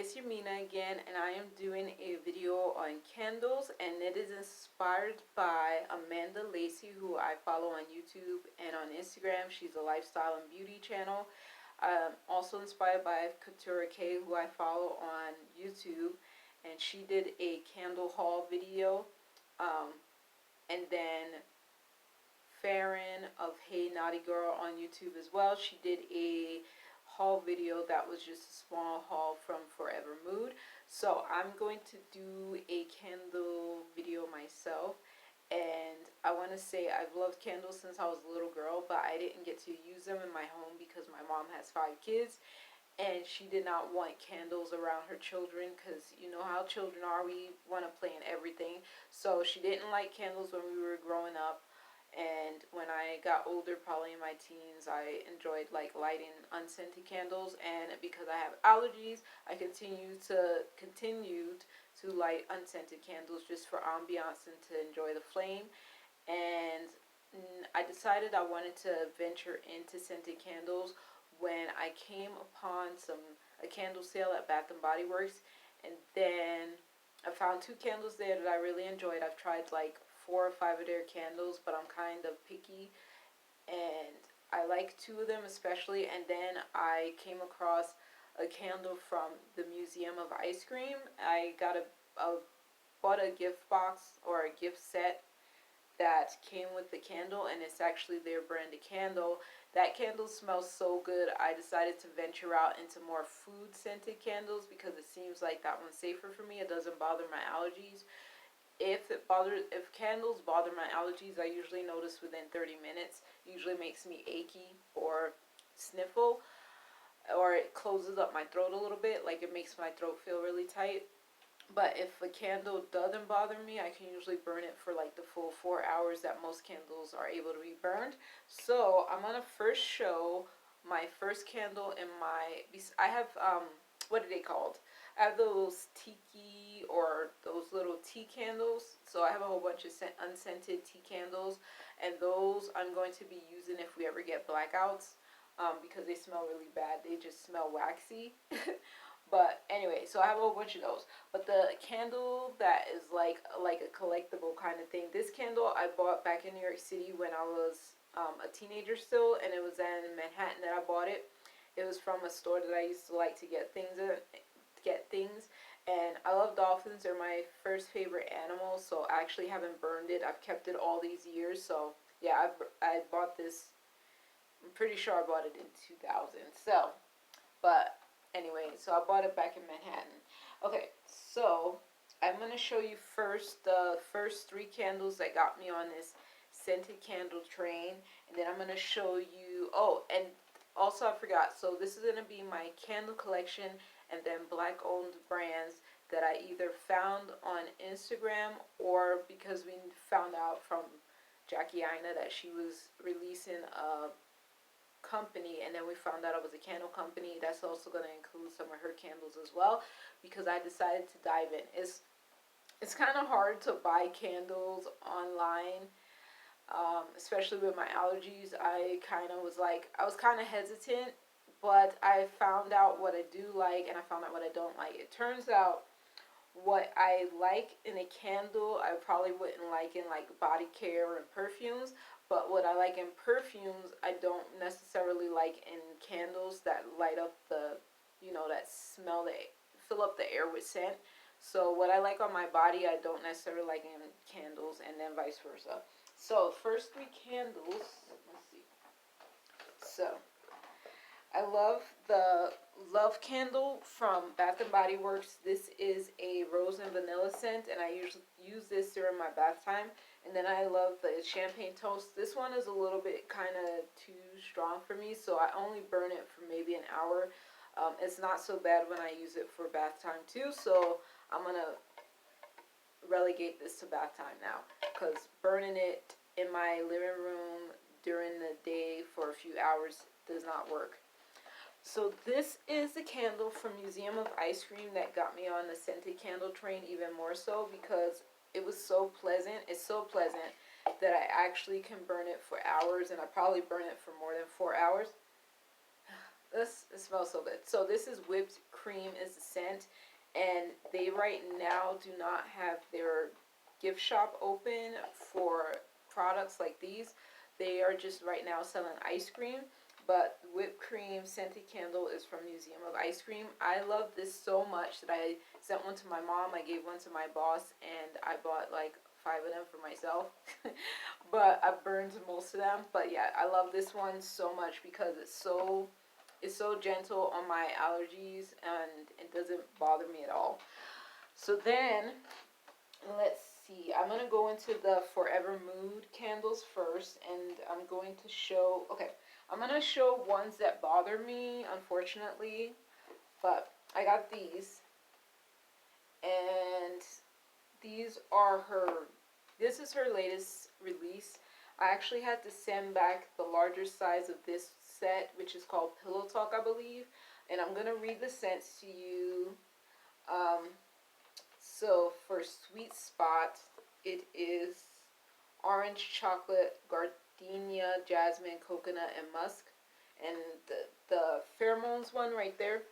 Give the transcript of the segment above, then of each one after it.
it's Yamina again, and I am doing a video on candles, and it is inspired by Amanda Lacey, who I follow on YouTube and on Instagram. She's a lifestyle and beauty channel. Also inspired by Couture K, who I follow on YouTube, and she did a candle haul video. Um, and then Farron of Hey Naughty Girl on YouTube as well. She did a haul video that was just a small haul from Forever Mood. So I'm going to do a candle video myself. And I want to say I've loved candles since I was a little girl, but I didn't get to use them in my home because my mom has 5 kids. And she did not want candles around her children because you know how children are. We want to play in everything. So she didn't like candles when we were growing up. And when I got older, probably in my teens, I enjoyed like lighting unscented candles. And because I have allergies, I continued to light unscented candles just for ambiance and to enjoy the flame. And I decided I wanted to venture into scented candles when I came upon a candle sale at Bath and Body Works, and then I found 2 candles there that I really enjoyed. I've tried like 4 or 5 of their candles, but I'm kind of picky, and I like 2 of them especially. And then I came across a candle from the Museum of Ice Cream. I bought a gift box or a gift set that came with the candle, and it's actually their branded candle. That candle smells so good. I decided to venture out into more food scented candles because it seems like that one's safer for me. It doesn't bother my allergies. If candles bother my allergies, I usually notice within 30 minutes. It usually makes me achy or sniffle, or it closes up my throat a little bit, like it makes my throat feel really tight. But if a candle doesn't bother me, I can usually burn it for like the full 4 hours that most candles are able to be burned. So I'm gonna first show my first candle in my. I have what are they called? I have those tiki or those little tea candles. So I have a whole bunch of unscented tea candles, and those I'm going to be using if we ever get blackouts, because they smell really bad. They just smell waxy. But anyway, so I have a whole bunch of those. But the candle that is like a collectible kind of thing. This candle I bought back in New York City when I was a teenager still, and it was in Manhattan that I bought it. It was from a store that I used to like to get things in, and I love dolphins. They're my first favorite animal. So I actually haven't burned it. I've kept it all these years. So yeah, I bought this. I'm pretty sure I bought it in 2000. So, but anyway, so I bought it back in Manhattan. Okay, so I'm going to show you first the first 3 candles that got me on this scented candle train. And then I'm going to show you, oh, and also I forgot, so this is going to be my candle collection and then black owned brands that I either found on Instagram or because we found out from Jackie Aina that she was releasing a company, and then we found out it was a candle company. That's also going to include some of her candles as well, because I decided to dive in. It's kind of hard to buy candles online, especially with my allergies. I was kind of hesitant, but I found out what I do like and I found out what I don't like. It turns out what I like in a candle, I probably wouldn't like in like body care and perfumes. But what I like in perfumes, I don't necessarily like in candles that light up that smell, that fill up the air with scent. So what I like on my body, I don't necessarily like in candles, and then vice versa. So first 3 candles, let's see. So I love the Love Candle from Bath and Body Works. This is a rose and vanilla scent, and I usually use this during my bath time. And then I love the Champagne Toast. This one is a little bit kind of too strong for me, so I only burn it for maybe an hour. It's not so bad when I use it for bath time too, so I'm going to relegate this to bath time now, because burning it in my living room during the day for a few hours does not work. So this is the candle from Museum of Ice Cream that got me on the scented candle train even more so, because it was so pleasant. It's so pleasant that I actually can burn it for hours, and I probably burn it for more than 4 hours. It smells so good. So this is whipped cream is the scent, and they right now do not have their gift shop open for products like these. They are just right now selling ice cream. But whipped cream scented candle is from Museum of Ice Cream. I love this so much that I sent one to my mom. I gave one to my boss, and I bought like 5 of them for myself. But I burned most of them. But yeah, I love this one so much because it's so gentle on my allergies and it doesn't bother me at all. So then, let's see. I'm going to go into the Forever Mood candles first, and I'm going to show, okay, I'm going to show ones that bother me, unfortunately, but I got these, and these are this is her latest release. I actually had to send back the larger size of this set, which is called Pillow Talk, I believe. And I'm going to read the scents to you. Um, so for Sweet Spot, it is orange chocolate, gardenia, jasmine, coconut, and musk. And the pheromones one right there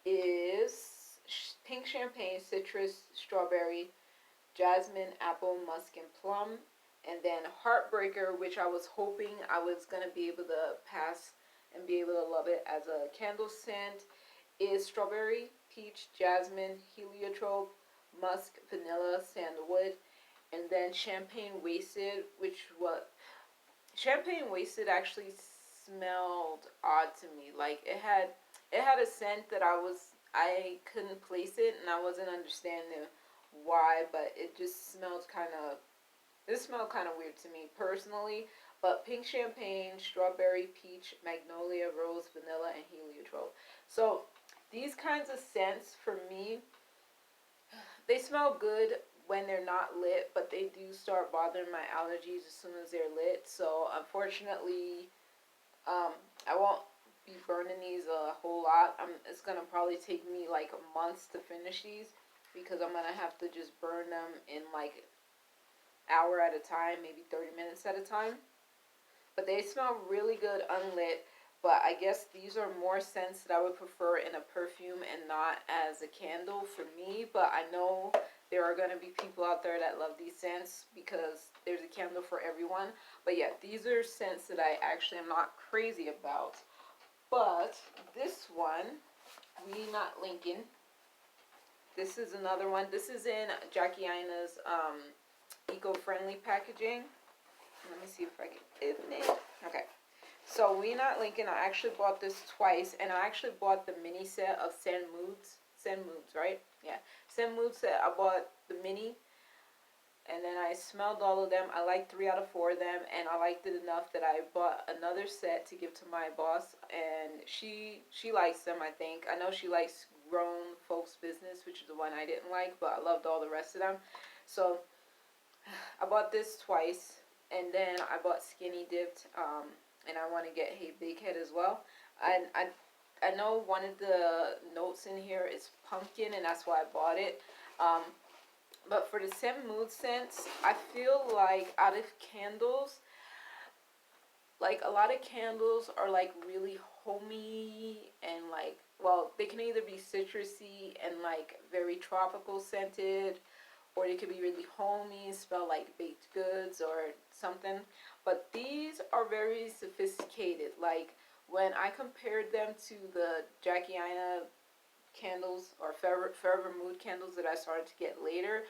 is pink champagne, citrus, strawberry, jasmine, apple, musk, and plum. And then Heartbreaker, which I was hoping I was going to be able to pass and be able to love it as a candle scent, is strawberry, peach, jasmine, heliotrope, musk, vanilla, sandalwood. And then Champagne Wasted, Champagne Wasted actually smelled odd to me. Like it had a scent that I couldn't place it, and I wasn't understanding why, but it smelled kind of weird to me personally. But pink champagne, strawberry, peach, magnolia, rose, vanilla, and heliotrope. So these kinds of scents for me, they smell good when they're not lit, but they do start bothering my allergies as soon as they're lit. So unfortunately, I won't be burning these a whole lot. It's gonna probably take me like months to finish these because I'm gonna have to just burn them in like hour at a time, maybe 30 minutes at a time. But they smell really good unlit. But I guess these are more scents that I would prefer in a perfume and not as a candle for me. But I know there are going to be people out there that love these scents because there's a candle for everyone. But yeah, these are scents that I actually am not crazy about. But this one, We Not Lincoln. This is another one. This is in Jackie Aina's eco-friendly packaging. Let me see if I can open it. Okay. So We Not Lincoln, I actually bought this twice, and I actually bought the mini set of Sen Moods. Sen Moods, right? Yeah. Sen Moods set, I bought the mini, and then I smelled all of them. I liked 3 out of 4 of them, and I liked it enough that I bought another set to give to my boss, and she likes them, I think. I know she likes Grown Folks Business, which is the one I didn't like, but I loved all the rest of them. So I bought this twice, and then I bought Skinny Dipped, and I want to get Hey Big Head as well. I know one of the notes in here is pumpkin, and that's why I bought it. But for the Scent Mood scents, I feel like out of candles, like a lot of candles are like really homey and like, well, they can either be citrusy and like very tropical scented, or they could be really homey, smell like baked goods or something. But these are very sophisticated. Like when I compared them to the Jackie Aina candles or Forever Mood candles that I started to get later,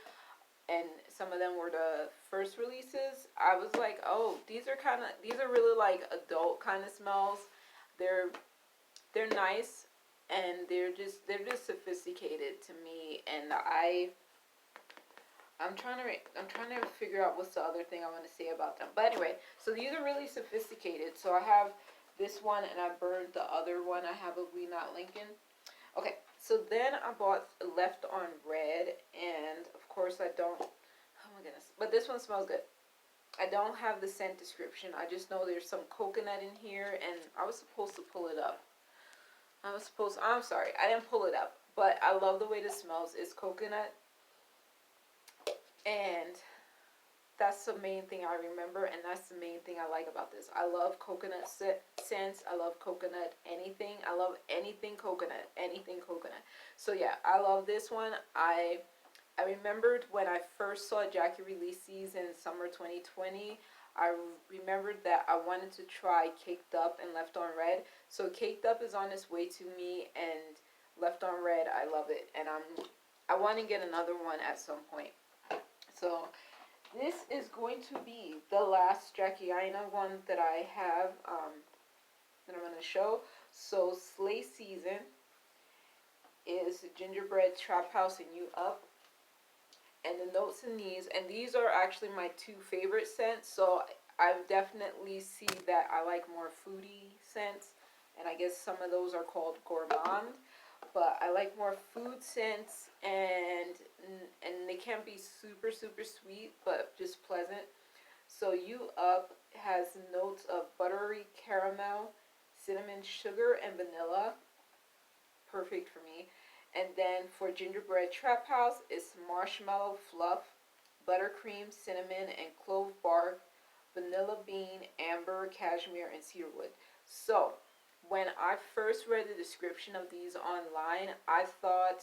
and some of them were the first releases, I was like, oh, these are really like adult kind of smells. They're nice, and they're just sophisticated to me, and I'm trying to figure out what's the other thing I want to say about them. But anyway, so these are really sophisticated. So I have this one, and I burned the other one. I have a We Not Lincoln. Okay, so then I bought Left on Red, and of course I don't. Oh my goodness! But this one smells good. I don't have the scent description. I just know there's some coconut in here, and I was supposed to pull it up. I'm sorry, I didn't pull it up, but I love the way this smells. It's coconut. And that's the main thing I remember, and that's the main thing I like about this. I love coconut scents. I love coconut anything. I love anything coconut. Anything coconut. So yeah, I love this one. I remembered when I first saw Jackie release these in summer 2020. I remembered that I wanted to try Caked Up and Left on Red. So Caked Up is on its way to me, and Left on Red, I love it, and I want to get another one at some point. So this is going to be the last Jackie Aina one that I have, that I'm going to show. So Slay Season is Gingerbread, Trap House, and You Up. And the notes in these, and these are actually my two favorite scents, so I definitely see that I like more foodie scents, and I guess some of those are called gourmand, but I like more food scents, and they can't be super super sweet, but just pleasant. So You Up has notes of buttery caramel, cinnamon sugar, and vanilla, perfect for me. And then for Gingerbread Trap House, it's marshmallow fluff, buttercream, cinnamon, and clove bark, vanilla bean, amber, cashmere, and cedarwood. So when I first read the description of these online, I thought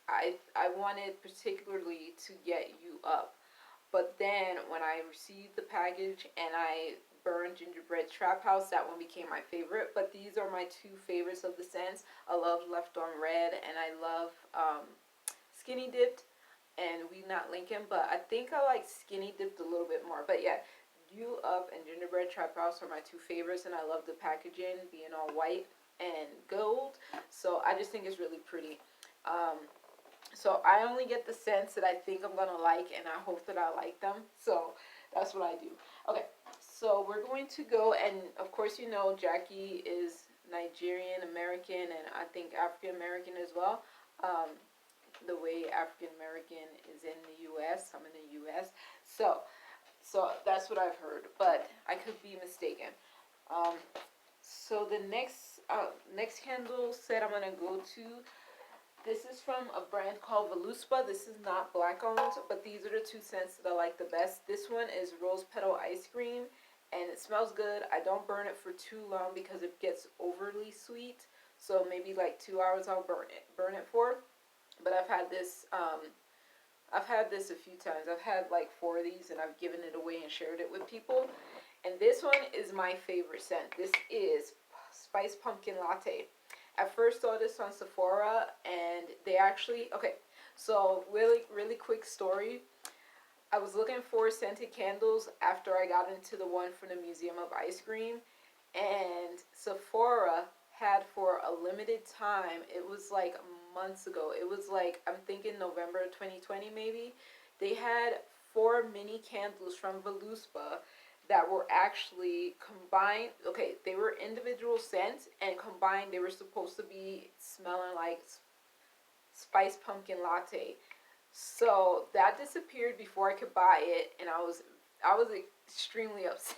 I wanted particularly to get You Up. But then when I received the package and I burned Gingerbread Trap House, that one became my favorite. But these are my two favorites of the scents. I love Left on Red, and I love Skinny Dipped and We Not Lincoln. But I think I like Skinny Dipped a little bit more. But yeah, You Up and Gingerbread Trap House are my two favorites, and I love the packaging being all white and gold. So I just think it's really pretty. So I only get the scents that I think I'm gonna like, and I hope that I like them. So that's what I do. Okay, so we're going to go, and of course you know Jackie is Nigerian American, and I think African American as well. The way African American is in the U.S., I'm in the U.S. So that's what I've heard, but I could be mistaken. Um, so the next candle set I'm gonna go to, this is from a brand called Voluspa. This is not black owned, but these are the two scents that I like the best. This one is Rose Petal Ice Cream, and it smells good. I don't burn it for too long because it gets overly sweet. So maybe like 2 hours I'll burn it for. But I've had this a few times. I've had like 4 of these, and I've given it away and shared it with people. And this one is my favorite scent. This is Spice Pumpkin Latte. I first saw this on Sephora, and they actually, okay, so really quick story. I was looking for scented candles after I got into the one from the Museum of Ice Cream, and Sephora had, for a limited time, it was like months ago, it was like, I'm thinking November 2020 maybe, they had 4 mini candles from Voluspa that were actually combined. Okay, they were individual scents, and combined they were supposed to be smelling like spice pumpkin latte. So that disappeared before I could buy it, and I was extremely upset.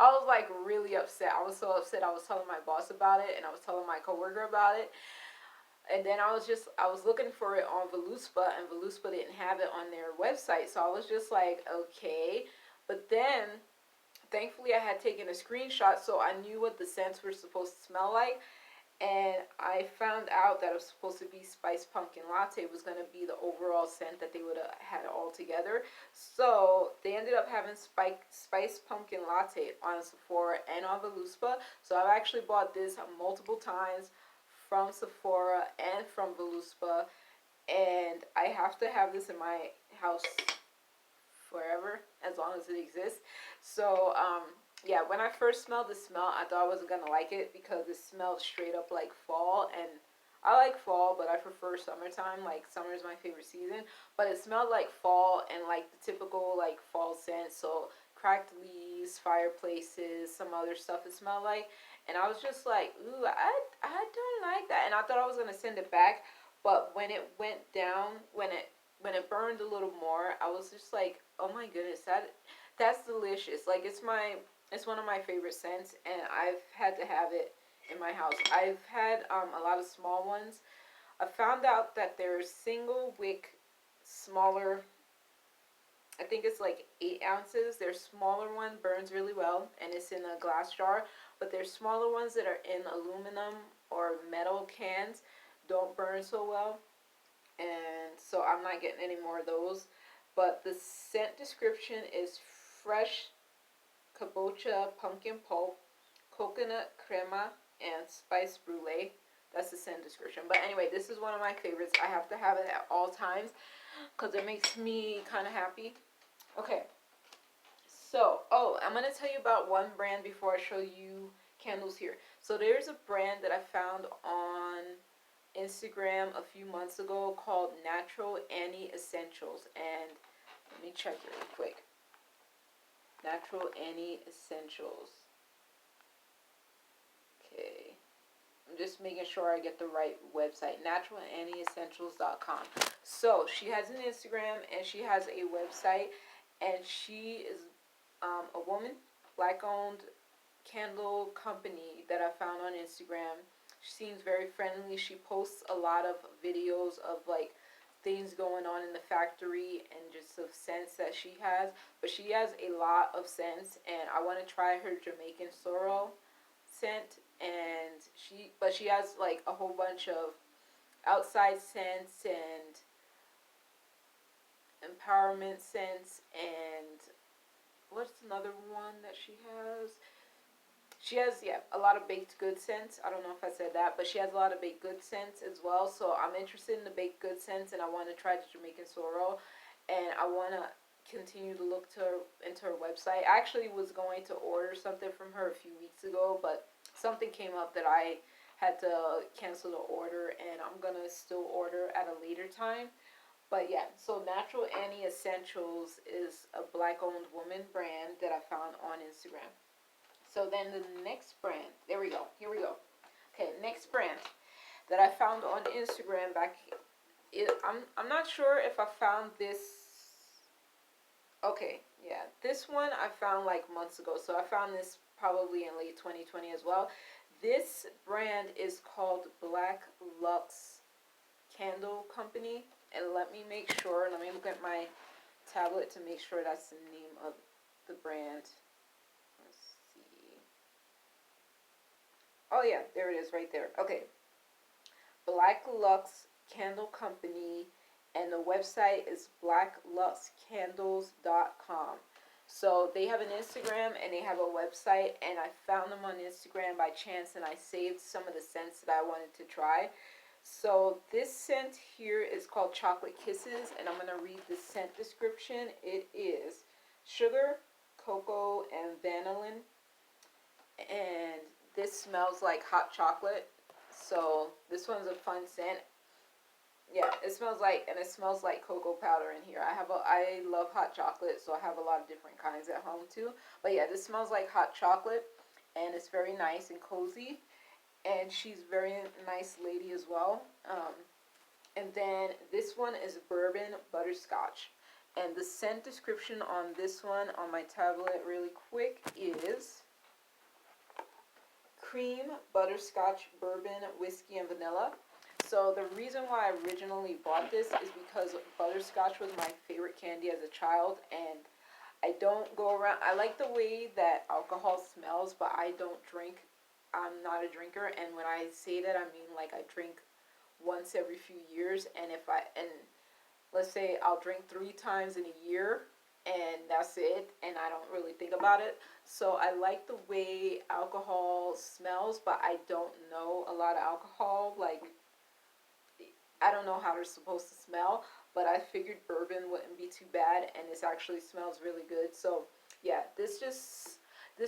I was like really upset. I was so upset. I was telling my boss about it, and I was telling my coworker about it. And then I was looking for it on Voluspa, and Voluspa didn't have it on their website. So I was just like, okay. But then thankfully I had taken a screenshot, so I knew what the scents were supposed to smell like. And I found out that it was supposed to be Spice Pumpkin Latte was going to be the overall scent that they would have had all together. So they ended up having Spice Pumpkin Latte on Sephora and on Voluspa. So I've actually bought this multiple times from Sephora and from Voluspa. And I have to have this in my house forever, as long as it exists. So, yeah, when I first smelled the smell, I thought I wasn't gonna like it because it smelled straight up like fall, and I like fall, but I prefer summertime. Like, summer is my favorite season, but it smelled like fall and like the typical like fall scent. So cracked leaves, fireplaces, some other stuff it smelled like, and I was just like, ooh, I don't like that, and I thought I was gonna send it back, but when it went down, when it burned a little more, I was just like, oh my goodness, that's delicious. Like, it's one of my favorite scents, and I've had to have it in my house. I've had a lot of small ones. I found out that there's single wick, smaller I think it's like 8 ounces. Their smaller one burns really well, and it's in a glass jar. But there's smaller ones that are in aluminum or metal cans, don't burn so well, and so I'm not getting any more of those. But the scent description is fresh kabocha pumpkin pulp, coconut crema, and spice brulee. That's the scent description. But anyway, this is one of my favorites. I have to have it at all times because it makes me kind of happy. Okay, so, oh, I'm going to tell you about one brand before I show you candles here. So there's a brand that I found on Instagram a few months ago called Natural Annie Essentials. And let me check really quick. Natural Annie Essentials. Okay. I'm just making sure I get the right website. NaturalAnnieEssentials.com. So she has an Instagram and she has a website, and she is a woman, black-owned candle company that I found on Instagram. She seems very friendly. She posts a lot of videos of like things going on in the factory and just of scents that she has. But she has a lot of scents, and I want to try her Jamaican sorrel scent. And she has like a whole bunch of outside scents and empowerment scents, and what's another one that she has? She has, yeah, a lot of baked good scents. I don't know if I said that, but she has a lot of baked good scents as well. So I'm interested in the baked good scents, and I want to try the Jamaican sorrel, and I want to continue to look into her website. I actually was going to order something from her a few weeks ago, but something came up that I had to cancel the order, and I'm gonna still order at a later time. But yeah, so Natural Annie Essentials is a black-owned woman brand that I found on Instagram. So then the next brand, there we go, here we go. Okay, next brand that I found on Instagram I'm not sure if I found this. Okay, yeah, this one I found like months ago. So I found this probably in late 2020 as well. This brand is called Black Luxe Candle Company. And let me make sure, let me look at my tablet to make sure that's the name of the brand. Let's see. Oh yeah, there it is right there. Okay. Black Luxe Candle Company, and the website is blackluxcandles.com. So they have an Instagram and they have a website, and I found them on Instagram by chance, and I saved some of the scents that I wanted to try. So this scent here is called Chocolate Kisses, and I'm going to read the scent description. It is sugar, cocoa, and vanillin, and this smells like hot chocolate. So this one's a fun scent. Yeah, it smells like, and it smells like cocoa powder in here. I love hot chocolate, so I have a lot of different kinds at home too. But yeah, this smells like hot chocolate, and it's very nice and cozy. And she's a very nice lady as well. And then this one is Bourbon Butterscotch. And the scent description on this one on my tablet really quick is cream, butterscotch, bourbon, whiskey, and vanilla. So the reason why I originally bought this is because butterscotch was my favorite candy as a child, and I don't go around. I like the way that alcohol smells, but I don't drink. I'm not a drinker, and when I say that, I mean like I drink once every few years, and let's say I'll drink 3 times in a year, and that's it, and I don't really think about it. So I like the way alcohol smells, but I don't know a lot of alcohol. Like, I don't know how they're supposed to smell, but I figured bourbon wouldn't be too bad, and this actually smells really good. So yeah, this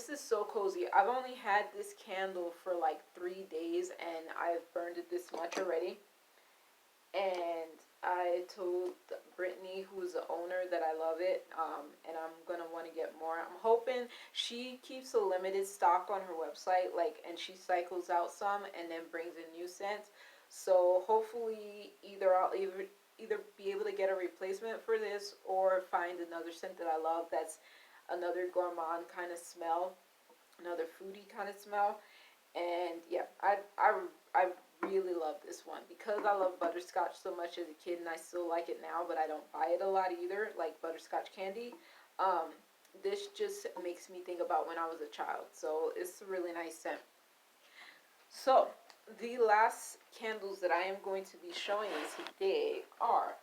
is so cozy. I've only had this candle for like 3 days, and I've burned it this much already. And I told Brittany, who's the owner, that I love it, and I'm gonna want to get more. I'm hoping she keeps a limited stock on her website, like, and she cycles out some and then brings in new scents. So hopefully, either be able to get a replacement for this, or find another scent that I love that's another gourmand kind of smell, another foodie kind of smell. And yeah, I really love this one because I love butterscotch so much as a kid, and I still like it now, but I don't buy it a lot either, like butterscotch candy. This just makes me think about when I was a child, so it's a really nice scent. So the last candles that I am going to be showing you today are,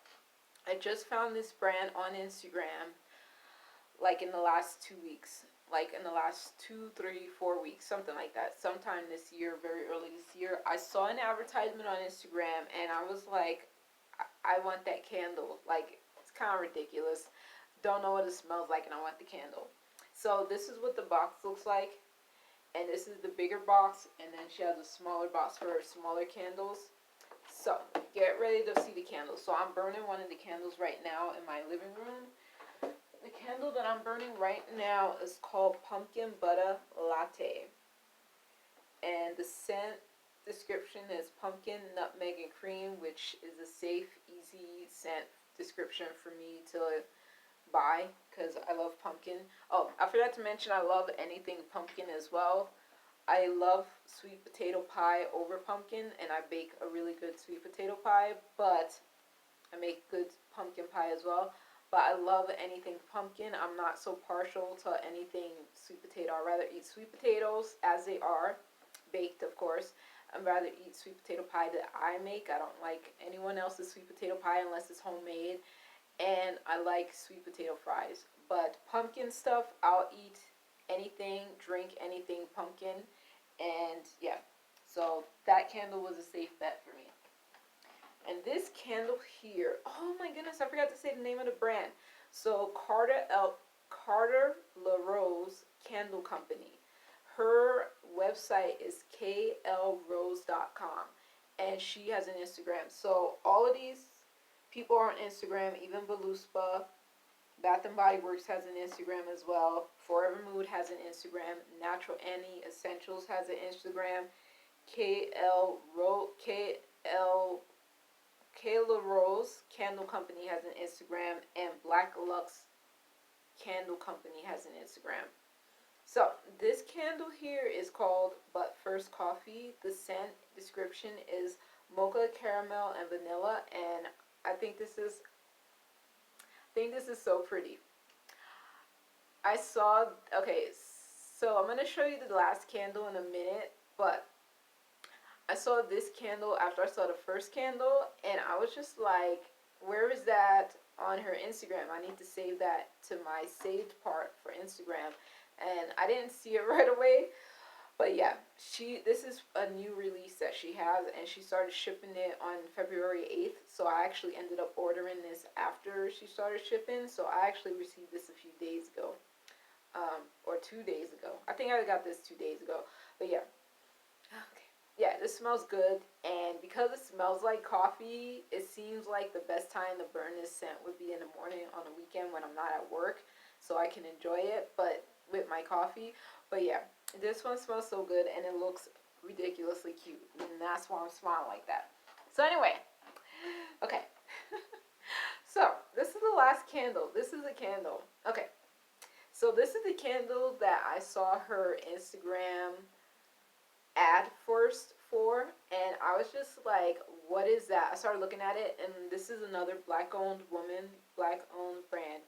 I just found this brand on Instagram like in the last 2 weeks, like in the last 2, 3, 4 weeks, something like that. Sometime this year, very early this year, I saw an advertisement on Instagram, and I was like, I want that candle. Like, it's kind of ridiculous. Don't know what it smells like, and I want the candle. So this is what the box looks like, and this is the bigger box, and then she has a smaller box for her smaller candles. So get ready to see the candles. So I'm burning one of the candles right now in my living room. The candle that I'm burning right now is called Pumpkin Butter Latte. And the scent description is pumpkin, nutmeg, and cream, which is a safe, easy scent description for me to buy because I love pumpkin. Oh, I forgot to mention I love anything pumpkin as well. I love sweet potato pie over pumpkin, and I bake a really good sweet potato pie, but I make good pumpkin pie as well. But I love anything pumpkin. I'm not so partial to anything sweet potato. I'd rather eat sweet potatoes as they are, baked of course. I'd rather eat sweet potato pie that I make. I don't like anyone else's sweet potato pie unless it's homemade. And I like sweet potato fries. But pumpkin stuff, I'll eat anything, drink anything pumpkin. And yeah, so that candle was a safe bet for me. And this candle here, oh my goodness, I forgot to say the name of the brand. So Carter LaRose Candle Company. Her website is klrose.com, and she has an Instagram. So all of these people are on Instagram, even Voluspa. Bath and Body Works has an Instagram as well. Forever Mood has an Instagram. Natural Annie Essentials has an Instagram. Kayla Rose Candle Company has an Instagram, and Black Luxe Candle Company has an Instagram. So this candle here is called But First Coffee. The scent description is mocha, caramel, and vanilla, and I think this is so pretty. Okay, so I'm gonna show you the last candle in a minute, but I saw this candle after I saw the first candle, and I was just like, where is that on her Instagram? I need to save that to my saved part for Instagram. And I didn't see it right away. But yeah, this is a new release that she has, and she started shipping it on February 8th. So I actually ended up ordering this after she started shipping. So I actually received this a few days ago. Or 2 days ago. I think I got this 2 days ago. But yeah. Okay. Yeah, this smells good, and because it smells like coffee, it seems like the best time to burn this scent would be in the morning on the weekend when I'm not at work, so I can enjoy it, but with my coffee. But yeah, this one smells so good, and it looks ridiculously cute, and that's why I'm smiling like that. So anyway, okay. So this is the last candle. This is a candle. Okay. So this is the candle that I saw her Instagram ad first for, and I was just like, what is that? I started looking at it, and this is another black owned brand,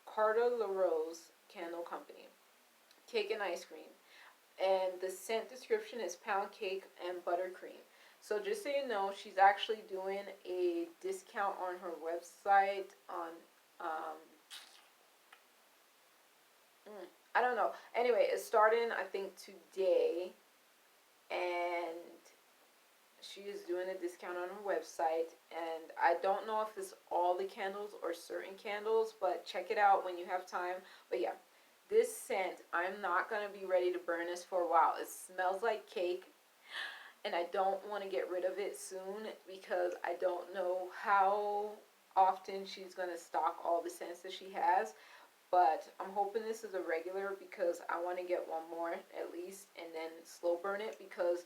Carter LaRose Candle Company, cake and ice cream, and the scent description is pound cake and buttercream. So just so you know, she's actually doing a discount on her website on I don't know. Anyway, it's starting I think today, and she is doing a discount on her website, and I don't know if it's all the candles or certain candles, but check it out when you have time. But yeah, this scent, I'm not going to be ready to burn this for a while. It smells like cake, and I don't want to get rid of it soon because I don't know how often she's going to stock all the scents that she has. But I'm hoping this is a regular because I want to get one more at least and then slow burn it, because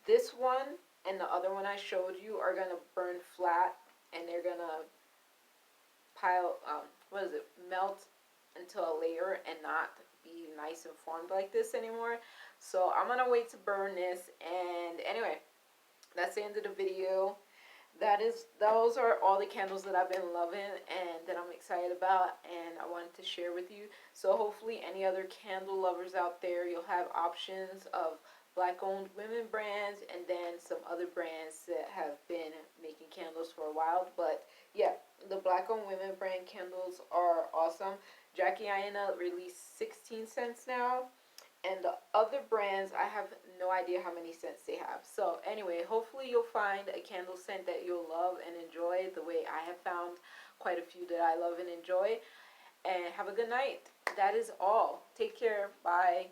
this one and the other one I showed you are going to burn flat, and they're going to melt into a layer and not be nice and formed like this anymore. So I'm going to wait to burn this. And anyway, that's the end of the video. Those are all the candles that I've been loving and that I'm excited about, and I wanted to share with you. So hopefully any other candle lovers out there, you'll have options of black owned women brands and then some other brands that have been making candles for a while. But yeah, the black owned women brand candles are awesome. Jackie Aina released 16 cents now, and the other brands, I have no idea how many scents they have. So anyway, hopefully you'll find a candle scent that you'll love and enjoy the way I have found quite a few that I love and enjoy. And have a good night. That is all. Take care. Bye.